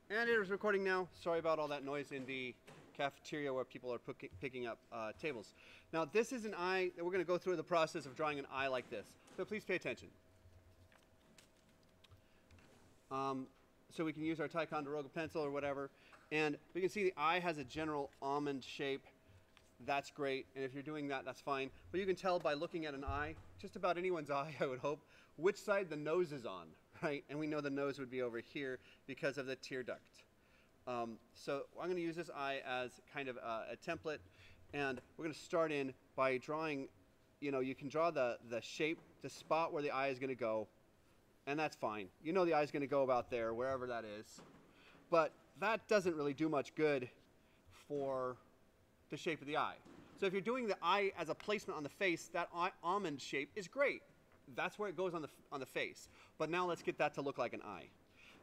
And it is recording now. Sorry about all that noise in the cafeteria where people are picking up tables. Now this is an eye, we're going to go through the process of drawing an eye like this. So please pay attention. So we can use our Ticonderoga pencil or whatever. And we can see the eye has a general almond shape. That's great. And if you're doing that, that's fine. But you can tell by looking at an eye, just about anyone's eye, I would hope, which side the nose is on, right? And we know the nose would be over here because of the tear duct. So I'm going to use this eye as kind of a template. And we're going to start in by drawing, you can draw the shape, the spot where the eye is going to go. And that's fine. You know the eye is going to go about there, wherever that is. But that doesn't really do much good for the shape of the eye. So if you're doing the eye as a placement on the face, that almond shape is great. That's where it goes on the face. But now let's get that to look like an eye.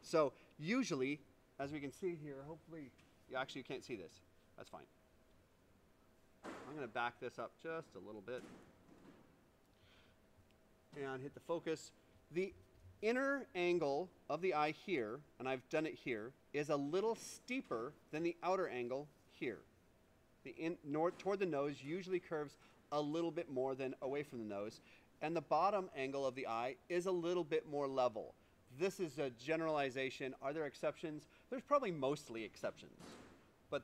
So usually, as we can see here, hopefully, actually you can't see this. That's fine. I'm going to back this up just a little bit and hit the focus. The inner angle of the eye here, and I've done it here, is a little steeper than the outer angle here. The north toward the nose usually curves a little bit more than away from the nose, and the bottom angle of the eye is a little bit more level. This is a generalization. Are there exceptions? There's probably mostly exceptions, but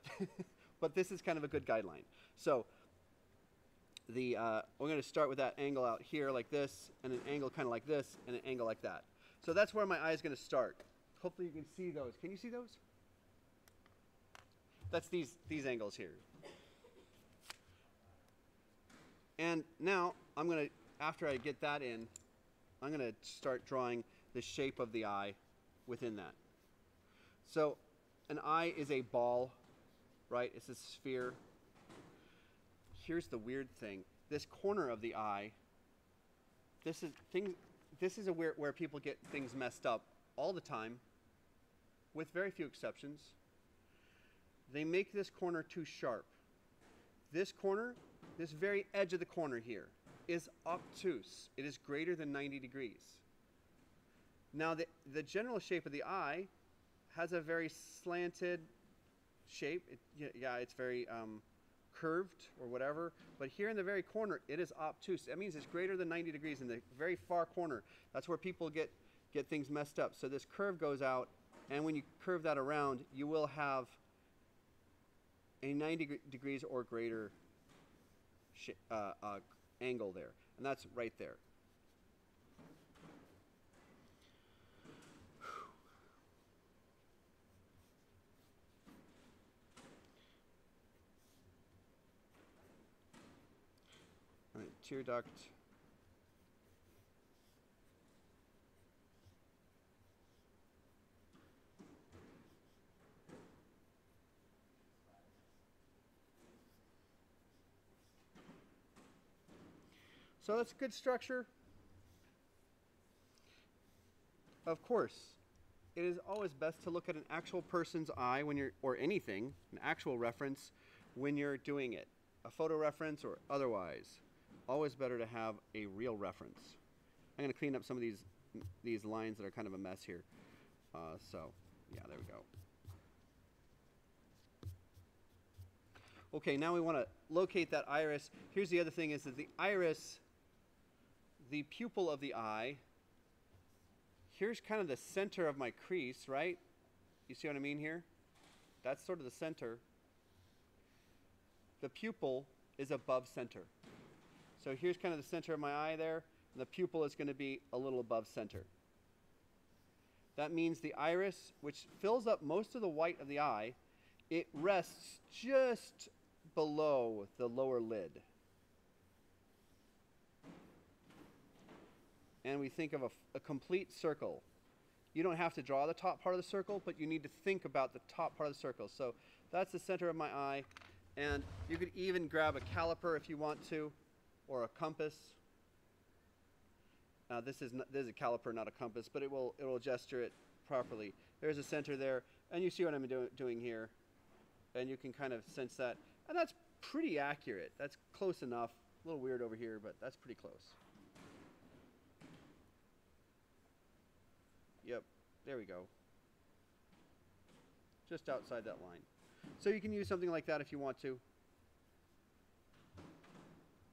but this is kind of a good guideline. So we're going to start with that angle out here like this, and an angle kind of like this, and an angle like that. So that's where my eye is going to start. Hopefully you can see those. Can you see those? That's these angles here. And now I'm going to, after I get that in, I'm going to start drawing the shape of the eye within that. So an eye is a ball, right? It's a sphere. Here's the weird thing. This corner of the eye, this is where people get things messed up all the time, with very few exceptions. They make this corner too sharp. This corner, this very edge of the corner here, is obtuse. It is greater than 90 degrees. Now the general shape of the eye has a very slanted shape. It's very curved or whatever, but here in the very corner it is obtuse. That means it's greater than 90 degrees in the very far corner. That's where people get things messed up. So this curve goes out, and when you curve that around, you will have a 90 degrees or greater angle there, and that's right there. All right, tear duct. So that's good structure. Of course, it is always best to look at an actual person's eye when you're, or anything, an actual reference when you're doing it. A photo reference or otherwise. Always better to have a real reference. I'm going to clean up some of these lines that are kind of a mess here. So, yeah, there we go. Okay, now we want to locate that iris. Here's the other thing is that the iris, the pupil of the eye, here's kind of the center of my crease, right? You see what I mean here? That's sort of the center. The pupil is above center. So here's kind of the center of my eye there, and the pupil is going to be a little above center. That means the iris, which fills up most of the white of the eye, it rests just below the lower lid. And we think of a complete circle. You don't have to draw the top part of the circle, but you need to think about the top part of the circle. So that's the center of my eye. And you could even grab a caliper if you want to, or a compass. This is a caliper, not a compass, but it will gesture it properly. There's a center there, and you see what I'm doing here. And you can kind of sense that. And that's pretty accurate. That's close enough. A little weird over here, but that's pretty close. Yep, there we go. just outside that line. So you can use something like that if you want to.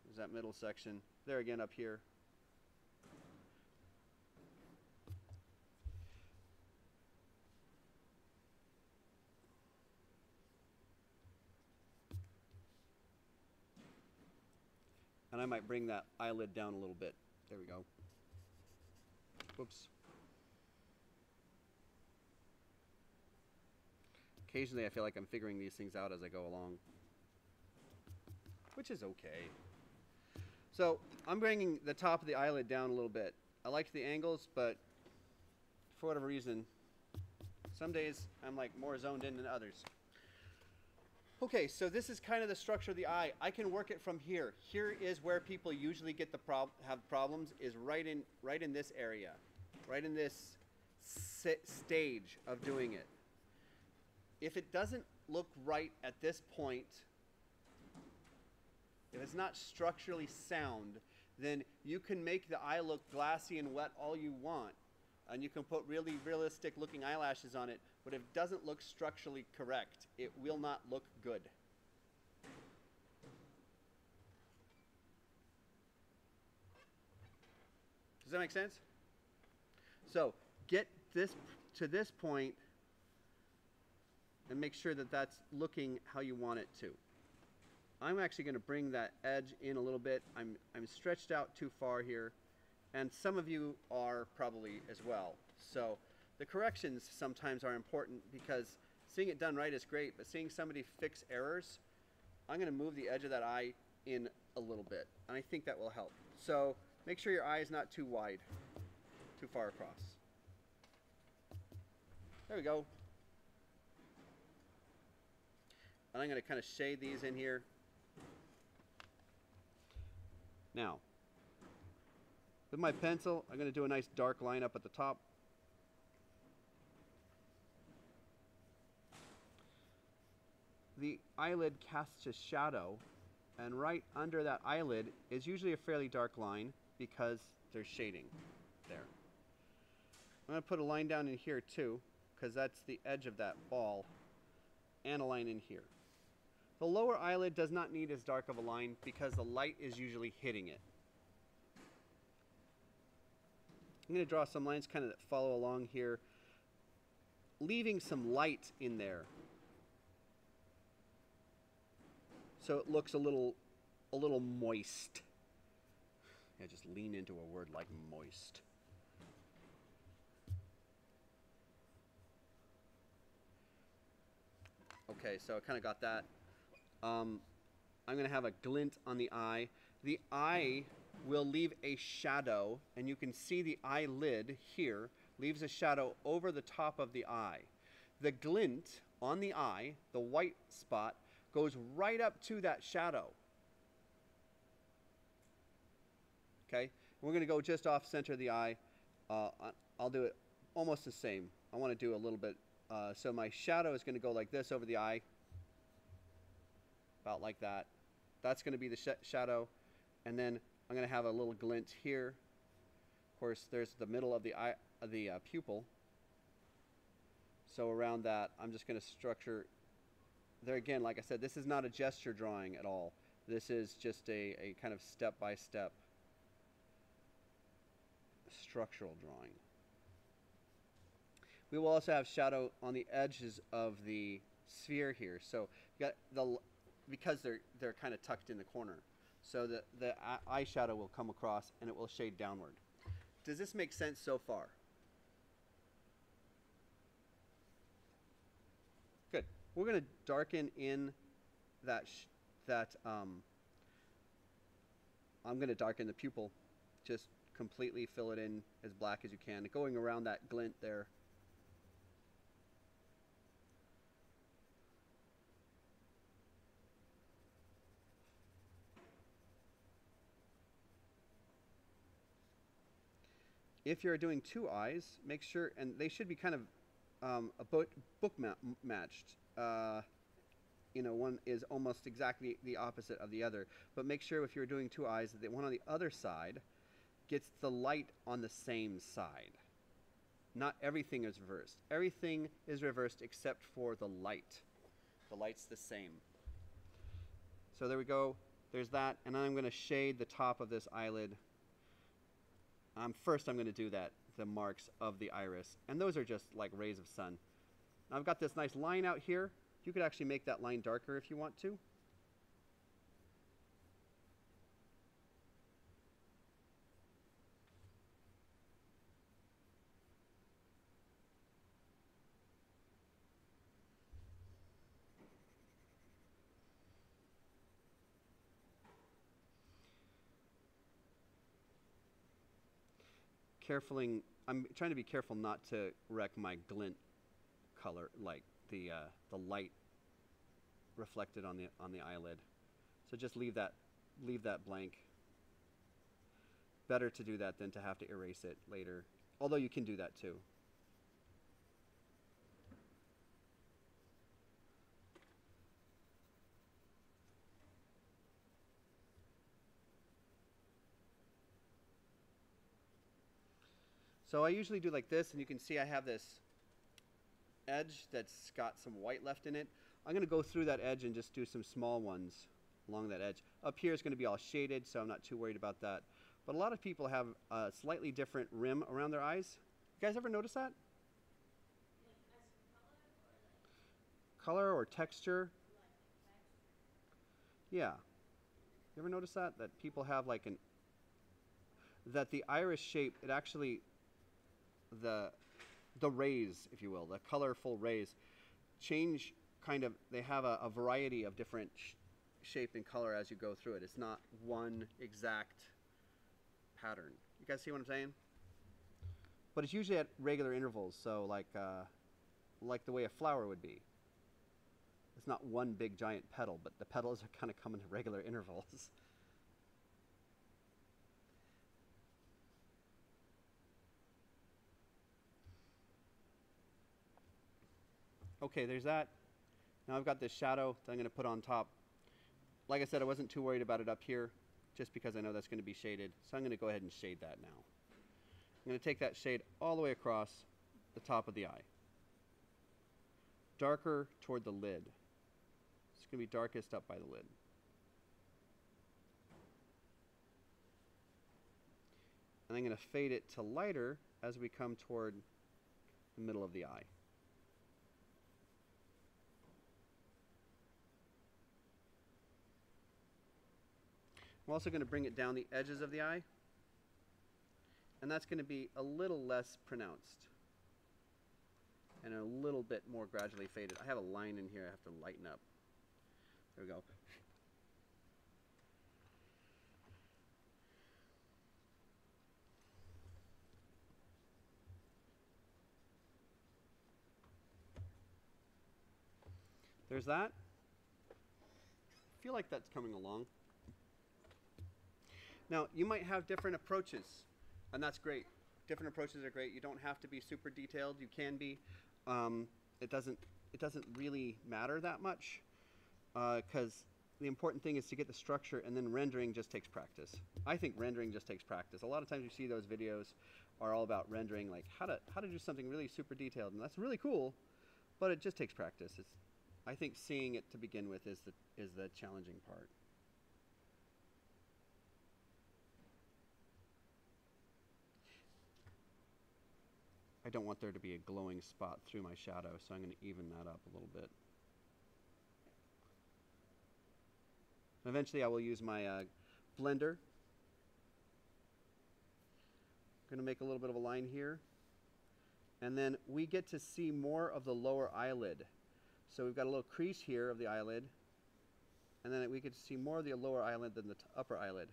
There's that middle section. There again up here. And I might bring that eyelid down a little bit. There we go. Whoops. Occasionally I feel like I'm figuring these things out as I go along, which is okay. So I'm bringing the top of the eyelid down a little bit. I like the angles, but for whatever reason, some days I'm like more zoned in than others. Okay, so this is kind of the structure of the eye. I can work it from here. Here is where people usually get the have problems, is right in this area, right in this stage of doing it. If it doesn't look right at this point, if it's not structurally sound, then you can make the eye look glassy and wet all you want, and you can put really realistic looking eyelashes on it, but if it doesn't look structurally correct, it will not look good. Does that make sense? So get this to this point and make sure that that's looking how you want it to. I'm actually going to bring that edge in a little bit. I'm stretched out too far here, and some of you are probably as well. So the corrections sometimes are important, because seeing it done right is great, but seeing somebody fix errors, I'm going to move the edge of that eye in a little bit, and I think that will help. So make sure your eye is not too wide, too far across. There we go. And I'm going to kind of shade these in here. Now, with my pencil, I'm going to do a nice dark line up at the top. The eyelid casts a shadow, and right under that eyelid is usually a fairly dark line because there's shading there. I'm going to put a line down in here too, because that's the edge of that ball, and a line in here. The lower eyelid does not need as dark of a line because the light is usually hitting it. I'm going to draw some lines kind of that follow along here, leaving some light in there, so it looks a little moist. Yeah, just lean into a word like moist. Okay, so I kind of got that. I'm going to have a glint on the eye. The eye will leave a shadow, and you can see the eyelid here leaves a shadow over the top of the eye. The glint on the eye, the white spot, goes right up to that shadow. Okay, we're going to go just off center of the eye. I'll do it almost the same. I want to do a little bit. So my shadow is going to go like this over the eye. About like that. That's going to be the shadow, and then I'm going to have a little glint here. Of course, there's the middle of the eye, the pupil. So around that, I'm just going to structure. There again, like I said, this is not a gesture drawing at all. This is just a kind of step-by-step structural drawing. We will also have shadow on the edges of the sphere here. So you got the, because they're kind of tucked in the corner. So the eyeshadow will come across and it will shade downward. Does this make sense so far? Good. We're going to darken in that, I'm going to darken the pupil. Just completely fill it in as black as you can, going around that glint there. If you're doing two eyes, make sure, and they should be kind of book matched. You know, one is almost exactly the opposite of the other. But make sure if you're doing two eyes, that the one on the other side gets the light on the same side. not everything is reversed. Everything is reversed except for the light. The light's the same. So there we go. There's that. And then I'm going to shade the top of this eyelid. First I'm going to do the marks of the iris. And those are just like rays of sun. Now I've got this nice line out here. You could actually make that line darker if you want to. I'm trying to be careful not to wreck my glint color, like the light reflected on the eyelid. So just leave that blank. Better to do that than to have to erase it later. Although you can do that too. So I usually do like this, and you can see I have this edge that's got some white left in it. I'm going to go through that edge and just do some small ones along that edge. Up here is going to be all shaded, so I'm not too worried about that. But a lot of people have a slightly different rim around their eyes. You guys ever notice that? Color or texture? Yeah. You ever notice that? That people have like that the iris shape, it actually, the rays, if you will, the colorful rays, change kind of, they have a variety of different shape and color as you go through it. It's not one exact pattern. You guys see what I'm saying? But it's usually at regular intervals, so like the way a flower would be. It's not one big giant petal, but the petals are kind of come in regular intervals. Okay, there's that. Now I've got this shadow that I'm going to put on top. Like I said, I wasn't too worried about it up here, just because I know that's going to be shaded. So I'm going to go ahead and shade that now. I'm going to take that shade all the way across the top of the eye. Darker toward the lid. It's going to be darkest up by the lid. And I'm going to fade it to lighter as we come toward the middle of the eye. I'm also going to bring it down the edges of the eye, and that's going to be a little less pronounced and a little bit more gradually faded. I have a line in here I have to lighten up. There we go. There's that. I feel like that's coming along. Now, you might have different approaches, and that's great. Different approaches are great. You don't have to be super detailed. You can be. It doesn't really matter that much, because the important thing is to get the structure, and then rendering just takes practice. I think rendering just takes practice. A lot of times you see those videos are all about rendering, like how to do something really super detailed, and that's really cool, but it just takes practice. I think seeing it to begin with is the challenging part. I don't want there to be a glowing spot through my shadow, so I'm going to even that up a little bit. And eventually I will use my blender. I'm going to make a little bit of a line here. And then we get to see more of the lower eyelid. So we've got a little crease here of the eyelid, and then we get to see more of the lower eyelid than the upper eyelid.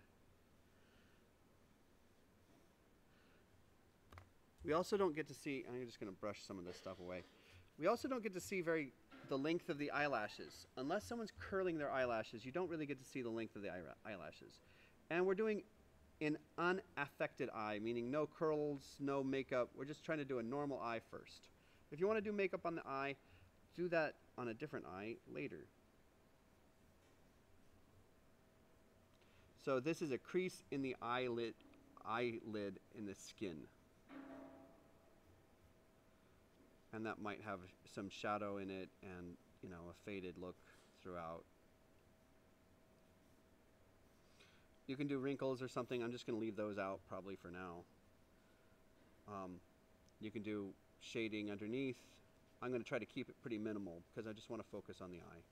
We also don't get to see, and I'm just going to brush some of this stuff away. We also don't get to see the length of the eyelashes. Unless someone's curling their eyelashes, you don't really get to see the length of the eyelashes. And we're doing an unaffected eye, meaning no curls, no makeup. We're just trying to do a normal eye first. If you want to do makeup on the eye, do that on a different eye later. So this is a crease in the eyelid in the skin. and that might have some shadow in it and, you know, a faded look throughout. You can do wrinkles or something. I'm just going to leave those out probably for now. You can do shading underneath. I'm going to try to keep it pretty minimal because I just want to focus on the eye.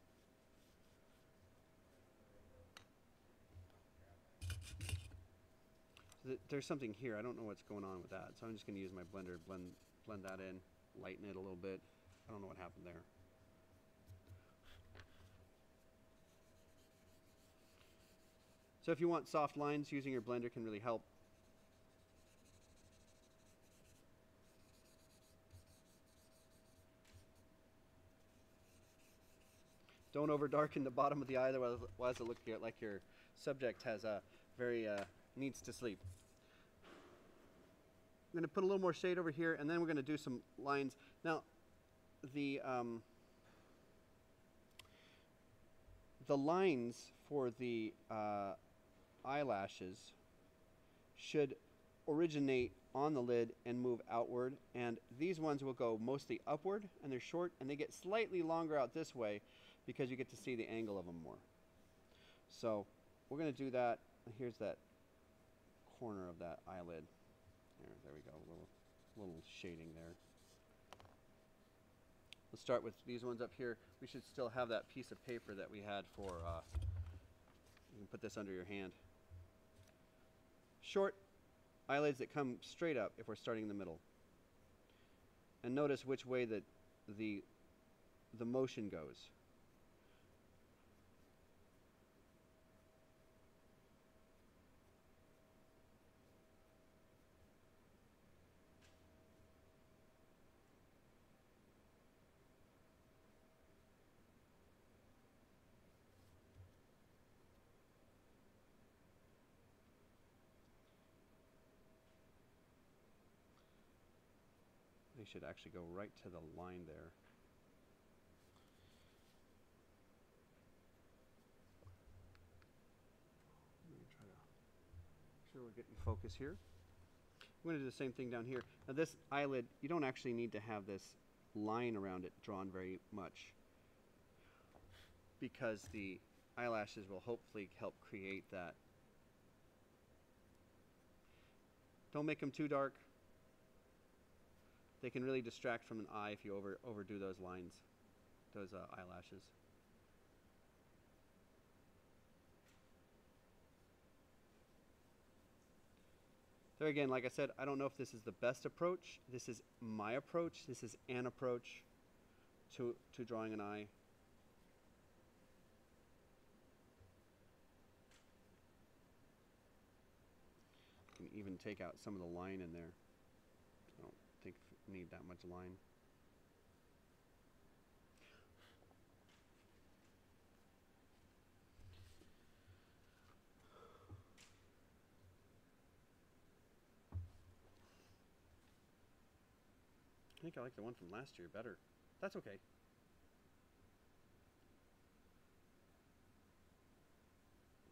So there's something here. I don't know what's going on with that. So I'm just going to use my blender, blend that in, lighten it a little bit. I don't know what happened there. So if you want soft lines, using your blender can really help. Don't over darken the bottom of the eye, otherwise it'll look like your subject has a very needs to sleep. I'm going to put a little more shade over here, and then we're going to do some lines. Now, the lines for the eyelashes should originate on the lid and move outward, and these ones will go mostly upward, and they're short, and they get slightly longer out this way because you get to see the angle of them more. So we're going to do that. Here's that corner of that eyelid. There we go, a little shading there. Let's start with these ones up here. We should still have that piece of paper that we had for, you can put this under your hand. Short eyelids that come straight up if we're starting in the middle. And notice which way that the motion goes. They should actually go right to the line there. Let me try to make sure we're getting focus here. I'm going to do the same thing down here. Now this eyelid, you don't actually need to have this line around it drawn very much because the eyelashes will hopefully help create that. Don't make them too dark. They can really distract from an eye if you overdo those lines, those eyelashes. There again, like I said, I don't know if this is the best approach. This is my approach. This is an approach to drawing an eye. You can even take out some of the line in there. I don't think we need that much line. I think I like the one from last year better. That's okay. I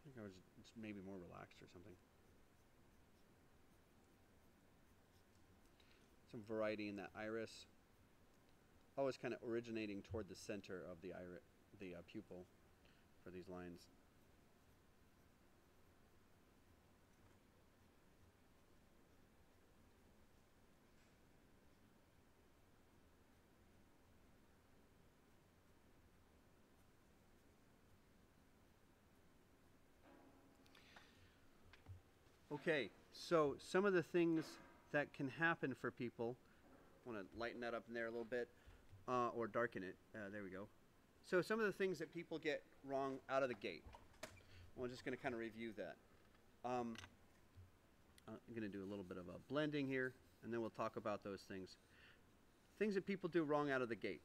think I was maybe more relaxed or something. Some variety in that iris. Always kind of originating toward the center of the iris, the pupil for these lines. Okay, so some of the things that can happen for people, I want to lighten that up in there a little bit, or darken it. There we go. So some of the things that people get wrong out of the gate. We're just going to kind of review that. I'm going to do a little bit of a blending here, and then we'll talk about those things. Things that people do wrong out of the gate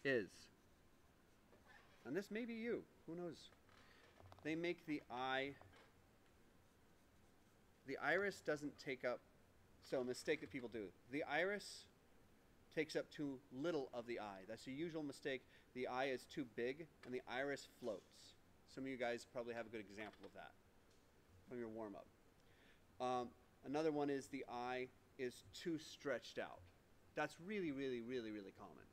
is, and this may be you, who knows, they make the iris doesn't take up, so a mistake that people do, the iris takes up too little of the eye. That's a usual mistake. The eye is too big and the iris floats. Some of you guys probably have a good example of that from your warm-up. Another one is the eye is too stretched out. That's really, really, really, really common.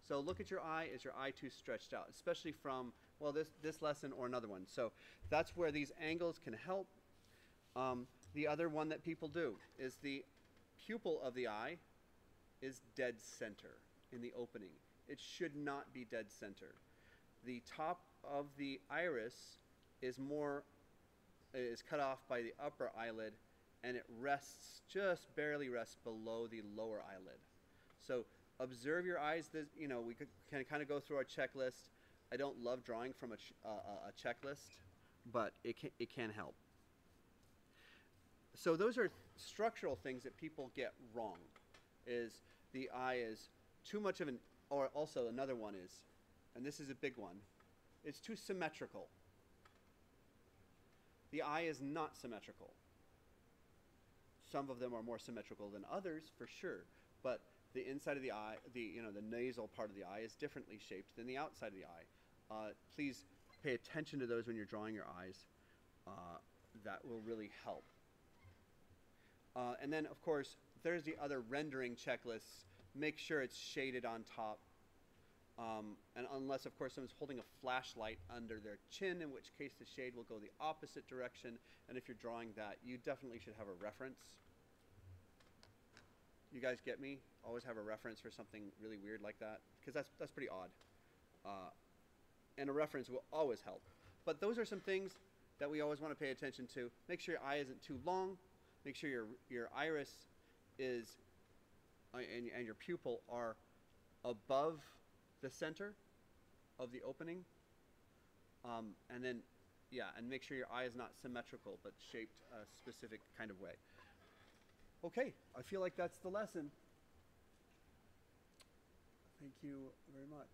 So look at your eye. Is your eye too stretched out? Especially from, well, this lesson or another one. So that's where these angles can help. The other one that people do is the pupil of the eye is dead center in the opening. It should not be dead center. The top of the iris is cut off by the upper eyelid, and it just barely rests below the lower eyelid. So observe your eyes. We can kind of go through our checklist. I don't love drawing from a checklist, but it can help. So those are structural things that people get wrong. Is the eye is too much of or also another one is, and this is a big one, it's too symmetrical. The eye is not symmetrical. Some of them are more symmetrical than others, for sure, but the inside of the eye, the nasal part of the eye is differently shaped than the outside of the eye. Please pay attention to those when you're drawing your eyes. That will really help. And then, of course, there's the other rendering checklists. Make sure it's shaded on top. And unless, of course, someone's holding a flashlight under their chin, in which case the shade will go the opposite direction. And if you're drawing that, you definitely should have a reference. You guys get me? Always have a reference for something really weird like that, because that's pretty odd. And a reference will always help. But those are some things that we always want to pay attention to. Make sure your eye isn't too long. Make sure your iris is and your pupil are above the center of the opening. And then, and make sure your eye is not symmetrical but shaped a specific kind of way. Okay, I feel like that's the lesson. Thank you very much.